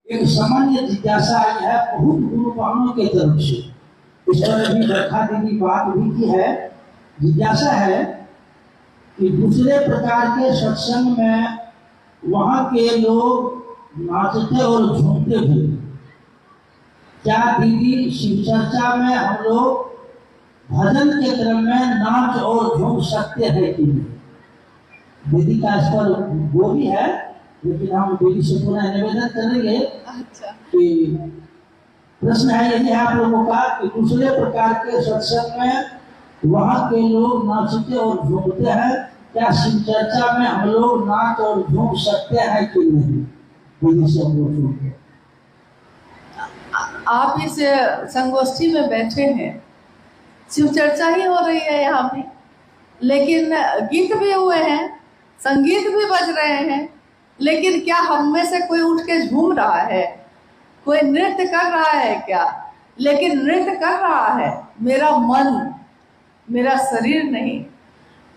एक सामान्य जिज्ञासा आई है बहुत गुरुवानों के तरफ से। इस तरह भी बरखा दीदी बात भी की है। जिज्ञासा है कि दूसरे प्रकार के सत्संग में वहां के लोग नाचते और झूमते थे, क्या दीदी शिव चर्चा में हम लोग भजन के क्रम में नाच और झूम सकते हैं कि नहीं? दीदी का इस पर गोली है, लेकिन हम दीदी से पुनः निवेदन करेंगे कि प्रश्न है यदि आप लोगों का कि दूसरे प्रकार के सत्संग में वहां के लोग नाचते और झूमते हैं, क्या शिव चर्चा में हम लोग नाच और झूम सकते हैं कि नहीं? दीदी से हम लोग आप इस संगोष्ठी में बैठे हैं, शिव चर्चा ही हो रही है यहाँ पे, लेकिन गीत भी हुए हैं, संगीत भी बज रहे हैं, लेकिन क्या हम में से कोई उठ के झूम रहा है? कोई नृत्य कर रहा है क्या? लेकिन नृत्य कर रहा है मेरा मन, मेरा शरीर नहीं।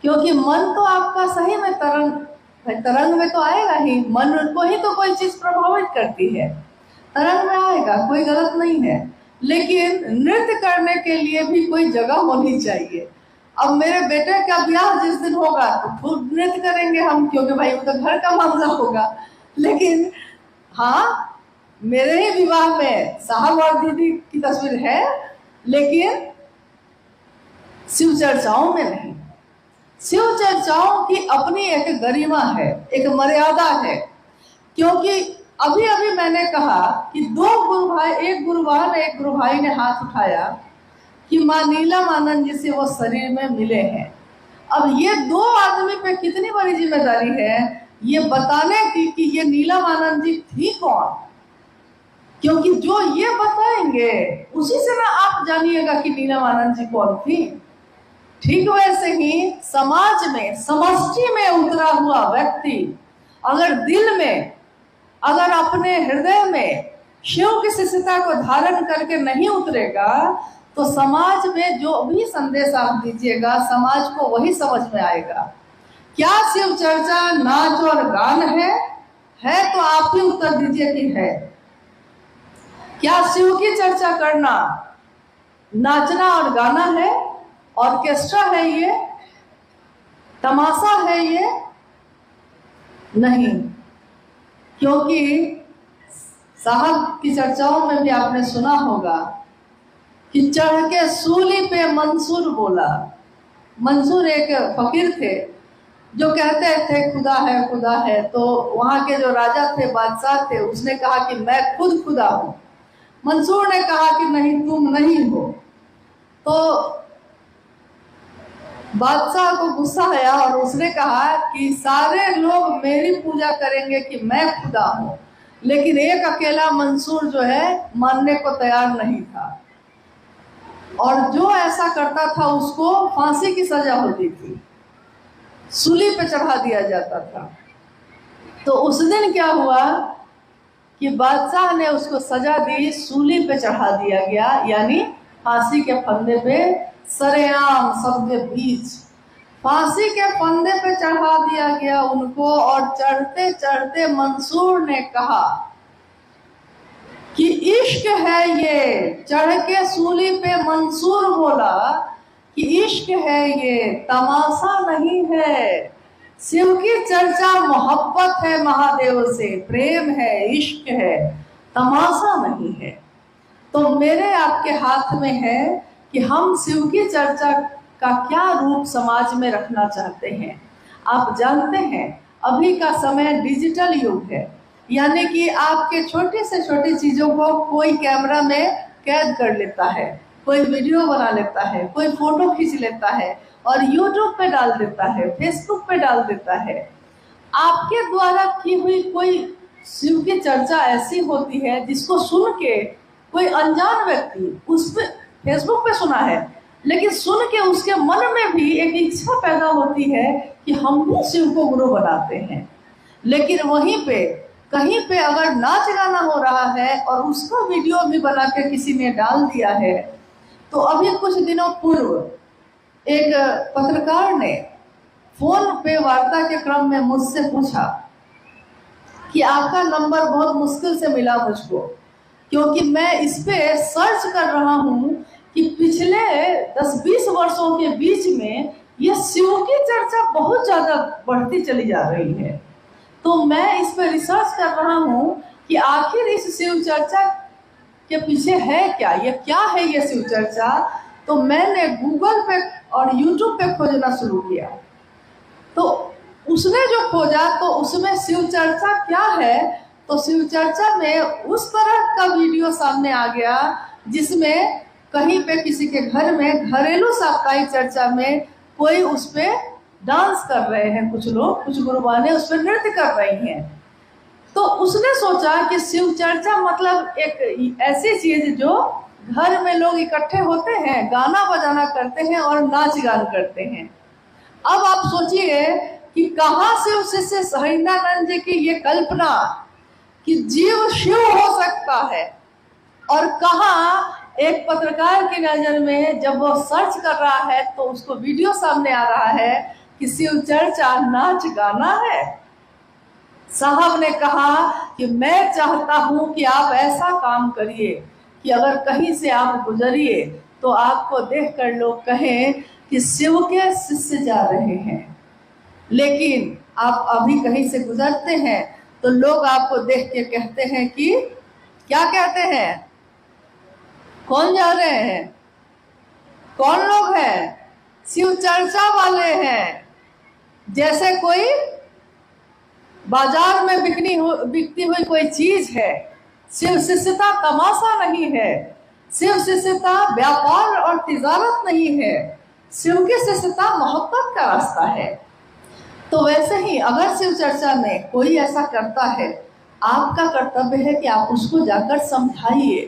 क्योंकि मन तो आपका सही में तरंग में तो आएगा ही, मन को ही तो कोई चीज प्रभावित करती है, तरंग में आएगा, कोई गलत नहीं है। लेकिन नृत्य करने के लिए भी कोई जगह होनी चाहिए। अब मेरे बेटे का ब्याह जिस दिन होगा तो खूब नृत्य करेंगे हम, क्योंकि भाई वो तो घर का मामला होगा। लेकिन हाँ, मेरे ही विवाह में साहब और दीदी की तस्वीर है, लेकिन शिव चर्चाओं में नहीं। शिव चर्चाओं की अपनी एक गरिमा है, एक मर्यादा है। क्योंकि अभी अभी मैंने कहा कि दो गुरु भाई, एक गुरु भाई ने हाथ उठाया कि माँ नीलम आनंद जी से वो शरीर में मिले हैं। अब ये दो आदमी पे कितनी बड़ी जिम्मेदारी है ये बताने की कि ये नीलम आनंद जी थी कौन। क्योंकि जो ये बताएंगे उसी से ना आप जानिएगा कि नीलम आनंद जी कौन थी। ठीक वैसे ही समाज में, समष्टि में उतरा हुआ व्यक्ति अगर दिल में, अगर अपने हृदय में शिव की शिष्यता को धारण करके नहीं उतरेगा तो समाज में जो भी संदेश आप दीजिएगा समाज को वही समझ में आएगा। क्या शिव चर्चा नाच और गान है तो आप ही उत्तर दीजिए कि है। क्या शिव की चर्चा करना नाचना और गाना है? ऑर्केस्ट्रा है ये? तमाशा है ये? नहीं। क्योंकि साहब की चर्चाओं में भी आपने सुना होगा कि चढ़ के सूली पे मंसूर बोला। मंसूर एक फकीर थे जो कहते थे खुदा है, तो वहां के जो राजा थे, बादशाह थे, उसने कहा कि मैं खुद खुदा हूं। मंसूर ने कहा कि नहीं, तुम नहीं हो। तो बादशाह को गुस्सा आया और उसने कहा कि सारे लोग मेरी पूजा करेंगे कि मैं खुदा हूं, लेकिन एक अकेला मंसूर जो है मानने को तैयार नहीं था। और जो ऐसा करता था उसको फांसी की सजा होती थी, सूली पे चढ़ा दिया जाता था। तो उस दिन क्या हुआ कि बादशाह ने उसको सजा दी, सूली पे चढ़ा दिया गया, यानी फांसी के फंदे पे सरेआम सबके बीच फांसी के फंदे पे चढ़ा दिया गया उनको। और चढ़ते चढ़ते मंसूर ने कहा कि इश्क है ये। चढ़ के सूली पे मंसूर बोला कि इश्क है ये, तमाशा नहीं है। शिव की चर्चा मोहब्बत है, महादेव से प्रेम है, इश्क है, तमाशा नहीं है। तो मेरे आपके हाथ में है कि हम शिव की चर्चा का क्या रूप समाज में रखना चाहते हैं। आप जानते हैं अभी का समय डिजिटल युग है, यानी कि आपके छोटी से छोटी चीजों को कोई कैमरा में कैद कर लेता है, कोई वीडियो बना लेता है, कोई फोटो खींच लेता है और यूट्यूब पे डाल देता है, फेसबुक पे डाल देता है। आपके द्वारा की हुई कोई शिव की चर्चा ऐसी होती है जिसको सुन के कोई अनजान व्यक्ति उस पे फेसबुक पे सुना है, लेकिन सुन के उसके मन में भी एक इच्छा पैदा होती है कि हम भी शिव को गुरु बनाते हैं। लेकिन वहीं पे कहीं पे अगर नाच गाना हो रहा है और उसका वीडियो भी बना के किसी ने डाल दिया है, तो अभी कुछ दिनों पूर्व एक पत्रकार ने फोन पे वार्ता के क्रम में मुझसे पूछा कि आपका नंबर बहुत मुश्किल से मिला मुझको, क्योंकि मैं इस पे सर्च कर रहा हूँ कि पिछले 10-20 वर्षों के बीच में ये शिव की चर्चा बहुत ज़्यादा बढ़ती चली जा रही है। तो मैं इस पर रिसर्च कर रहा हूँ कि आखिर इस शिव चर्चा के पीछे है क्या, ये क्या है ये शिव चर्चा। तो मैंने गूगल पे और यूट्यूब पे खोजना शुरू किया, तो उसने जो खोजा तो उसमें शिव चर्चा क्या है, तो शिव चर्चा में उस तरह का वीडियो सामने आ गया जिसमें कहीं पे किसी के घर में घरेलू साप्ताहिक चर्चा में कोई उस पे डांस कर रहे हैं, कुछ लोग, कुछ गुरुबाने उस पर नृत्य कर रही हैं। तो उसने सोचा कि शिव चर्चा मतलब एक ऐसी चीज जो घर में लोग इकट्ठे होते हैं, गाना बजाना करते हैं और नाच गान करते हैं। अब आप सोचिए कि कहाँ से उस शिष्य हरिनानंद जी की ये कल्पना कि जीव शिव हो सकता है, और कहाँ एक पत्रकार की नजर में जब वो सर्च कर रहा है तो उसको वीडियो सामने आ रहा है कि शिव चर्चा नाच गाना है। साहब ने कहा कि मैं चाहता हूं कि आप ऐसा काम करिए कि अगर कहीं से आप गुजरिए तो आपको देखकर लोग कहें कि शिव के शिष्य जा रहे हैं। लेकिन आप अभी कहीं से गुजरते हैं तो लोग आपको देख के कहते हैं कि क्या कहते हैं, कौन जा रहे हैं, कौन लोग हैं, शिव चर्चा वाले हैं। जैसे कोई बाजार में बिकती हुई कोई चीज है। शिव शिष्यता तमाशा नहीं है, शिव शिष्यता व्यापार और तिजारत नहीं है, शिव की शिष्यता मोहब्बत का रास्ता है। तो वैसे ही अगर शिव चर्चा में कोई ऐसा करता है, आपका कर्तव्य है कि आप उसको जाकर समझाइए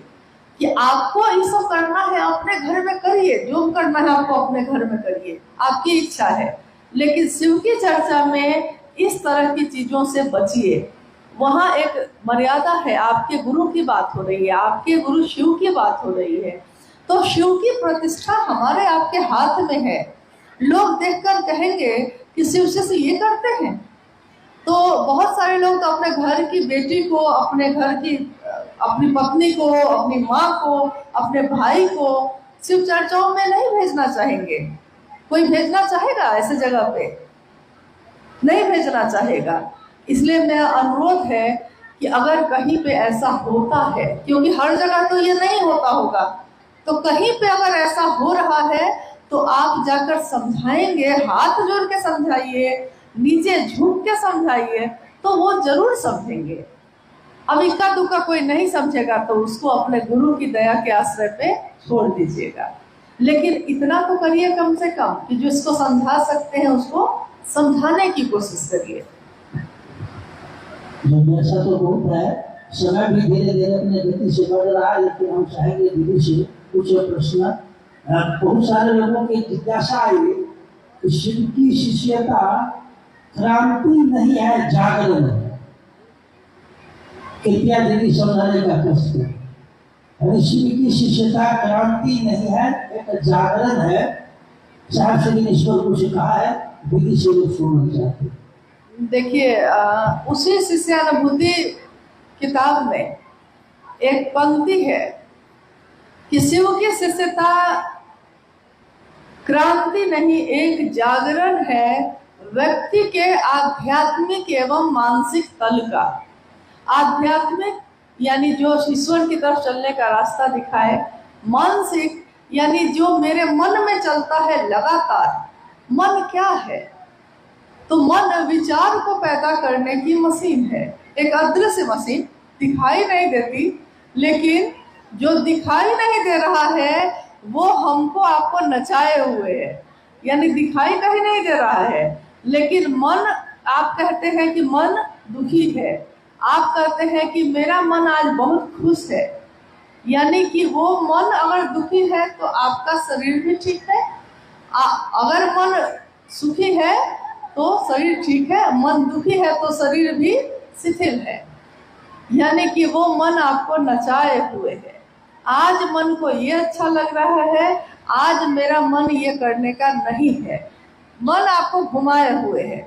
कि आपको ये सब करना है अपने घर में करिए, जो करना है आपको अपने घर में करिए, आपकी इच्छा है। लेकिन शिव की चर्चा में इस तरह की चीजों से बचिए। वहाँ एक मर्यादा है, आपके गुरु की बात हो रही है, आपके गुरु शिव की बात हो रही है, तो शिव की प्रतिष्ठा हमारे आपके हाथ में है। लोग देखकर कहेंगे कि शिव शिष्य ये करते हैं। तो बहुत सारे लोग तो अपने घर की बेटी को, अपने घर की अपनी पत्नी को, अपनी माँ को, अपने भाई को शिव चर्चाओं में नहीं भेजना चाहेंगे। कोई भेजना चाहेगा ऐसे जगह पे? नहीं भेजना चाहेगा। इसलिए मेरा अनुरोध है कि अगर कहीं पे ऐसा होता है, क्योंकि हर जगह तो ये नहीं होता होगा, तो कहीं पे अगर ऐसा हो रहा है तो आप जाकर समझाएंगे, हाथ जोड़ के समझाइए, नीचे झुक के समझाइए, तो वो जरूर समझेंगे। अब इक्का दुक्का कोई नहीं समझेगा तो उसको अपने गुरु की दया के आश्रय पे छोड़ दीजिएगा। लेकिन इतना तो करिए कम से कम कि जो इसको समझा सकते हैं उसको समझाने की कोशिश करिए। ऐसा तो बहुत है, समय भी धीरे धीरे अपने गति से बढ़ रहा है, लेकिन हम चाहेंगे दीदी से कुछ प्रश्न। बहुत सारे लोगों की जिज्ञासा आई, शिव की शिष्यता क्रांति नहीं है, जागरण है। कृपया दीदी समझाने का कष्ट है। शिव की शिष्यता क्रांति नहीं है, एक जागरण है। साहब से इस पर कुछ कहा है, दीदी से लोग सुनना चाहते हैं। देखिए, उसी शिष्यानुभूति किताब में एक पंक्ति है कि शिव की शिष्यता क्रांति नहीं, एक जागरण है व्यक्ति के आध्यात्मिक एवं मानसिक तल का। आध्यात्मिक यानी जो ईश्वर की तरफ चलने का रास्ता दिखाए, मानसिक यानी जो मेरे मन में चलता है लगातार। मन क्या है? तो मन विचार को पैदा करने की मशीन है, एक अदृश्य मशीन, दिखाई नहीं देती, लेकिन जो दिखाई नहीं दे रहा है वो हमको आपको नचाए हुए है, यानी दिखाई कहीं नहीं दे रहा है। लेकिन मन, आप कहते हैं कि मन दुखी है, आप कहते हैं कि मेरा मन आज बहुत खुश है, यानी कि वो मन अगर दुखी है तो आपका शरीर भी ठीक है, अगर मन सुखी है तो शरीर ठीक है, मन दुखी है तो शरीर भी शिथिल है, यानी कि वो मन आपको नचाए हुए है। आज मन को ये अच्छा लग रहा है, आज मेरा मन ये करने का नहीं है, मन आपको घुमाए हुए है।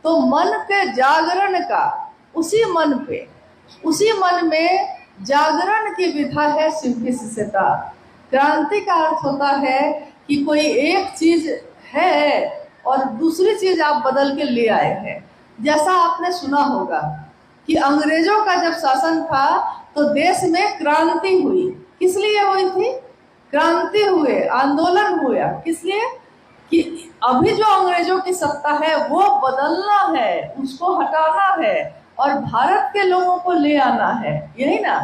तो मन के जागरण का उसी मन में जागरण की विधा है शिव की शिष्यता। क्रांति का अर्थ होता है कि कोई एक चीज है और दूसरी चीज आप बदल के ले आए हैं। जैसा आपने सुना होगा कि अंग्रेजों का जब शासन था तो देश में क्रांति हुई। किस लिए हुई थी? क्रांति हुए, आंदोलन हुआ। किस लिए? कि अभी जो अंग्रेजों की सत्ता है वो बदलना है, उसको हटाना है और भारत के लोगों को ले आना है, यही ना।